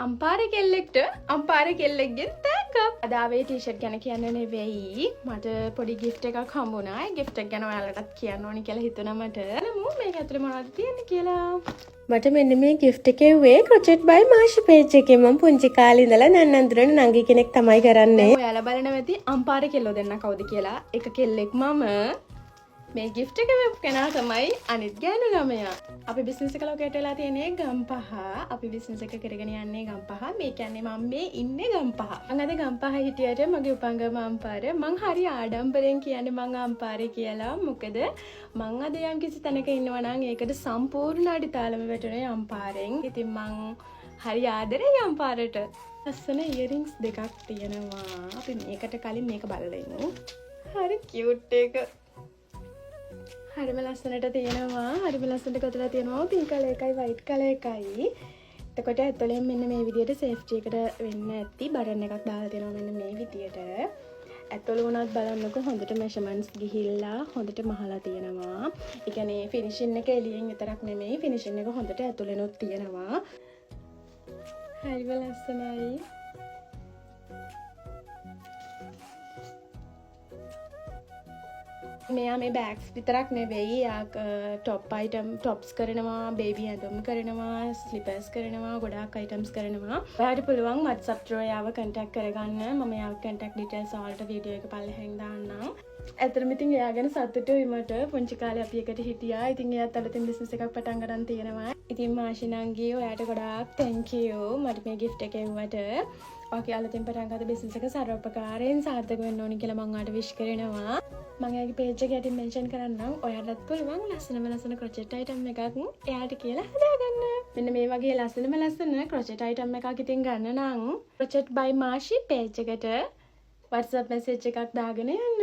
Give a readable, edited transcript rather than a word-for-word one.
අම්පාරේ කෙල්ලෙක්ට අම්පාරේ කෙල්ලෙක්ගෙන් තෑග්ගක්. අද ආවේ ටී-ෂර්ට් ගැන කියන්න නෙවෙයි. මට පොඩි gift එකක් හම්බුණා. ඒ gift එක ගැන ඔයාලටත් කියන්න ඕනි කියලා හිතුණා මට. නමු මේක ඇතුලේ මොනවද තියෙන්නේ කියලා. මට මෙන්න මේ gift එකේ වේ crochet by Mashi page එකේ මම පුංචි කාලේ ඉඳලා නන්නඳුරන නංගි කෙනෙක් තමයි කරන්නේ. ඔයාලා බලනවා ඇති අම්පාරේ කෙල්ලෝ දෙන්න කවුද කියලා. එක කෙල්ලෙක් මම මේ gift එක වෙප් කෙනා තමයි අනිත් ගෑනු ළමයා. අපි බිස්නස් එක ලොකේට් වෙලා තියෙන්නේ ගම්පහ. අපි බිස්නස් එක කරගෙන යන්නේ ගම්පහ. මේ කියන්නේ මම මේ ඉන්නේ ගම්පහ. මම අද ගම්පහ හිටියට මගේ උපංගම අම්පාර. මං හරි ආඩම්බරෙන් කියන්නේ මං අම්පාරේ කියලා. මොකද මං අද යම් කිසි තැනක ඉන්නවා නම් ඒකට සම්පූර්ණ අඩිතාලම වැටුනේ අම්පාරෙන්. ඉතින් මං හරි ආදරේ අම්පාරට. ලස්සන ඉයරින්ග්ස් දෙකක් තියෙනවා. අපි මේකට කලින් මේක බලලා ඉමු. හරි කියුට් එක. හරිම ලස්සනට තියෙනවා. හරිම ලස්සනට කොටලා තියෙනවා. පින්ක් කලර් එකයි වයිට් කලර් එකයි. එතකොට ඇතුලෙන් මෙන්න මේ විදිහට සේෆ්ටි එකට වෙන්න ඇති බටන් එකක් දාලා තියෙනවා මෙන්න මේ විදිහට. ඇතුළේ වුණත් බලන්නකො හොඳට මෙෂර්මන්ට්ස් ගිහිල්ලා හොඳට මහලා තියෙනවා. ඒ කියන්නේ ෆිනිෂින් එක එළියෙන් විතරක් නෙමෙයි ෆිනිෂින් එක හොඳට ඇතුළෙනොත් තියෙනවා. හරිම ලස්සනයි. මෙයා මේ බෑග්ස් විතරක් නෙවෙයි ටොප් අයිටම් ටොප්ස් කරනවා බේබි ඇඳුම් කරනවා ස්ලිපර්ස් කරනවා ගොඩාක් අයිටම්ස් කරනවා. ඔයාලට පුළුවන් WhatsApp through යාව contact කරගන්න. මම යාව contact details ඔයාලට වීඩියෝ එක පල්ලෙහෙන් දාන්නම්. ඇත්තටම ඉතින් එයා ගැන සතුටුයි මට. පුංචි කාලේ අපි එකට හිටියා. ඉතින් එයාත් අලුතින් බිස්නස් එකක් පටන් ගන්න තියෙනවා. ඉතින් මාෂි නංගී ඔයාට ගොඩාක් thank you මට මේ gift එක එව්වට. ඔයාගේ අලුතින් පටන් ගත්ත බිස්නස් එක සර්වපකාරයෙන් සාර්ථක වෙන්න ඕනි කියලා මම ඔයාලට wish කරනවා. මම එයාගේ page එක යටින් mention කරන්නම්. ඔයාලටත් පුළුවන් ලස්සන crochet item එකක් එයාට කියලා හදාගන්න. මෙන්න මේ වගේ ලස්සන crochet item එකක් ඉතින් ගන්න නම් crochet by Mashi page එකට WhatsApp message එකක් දාගෙන යන්න.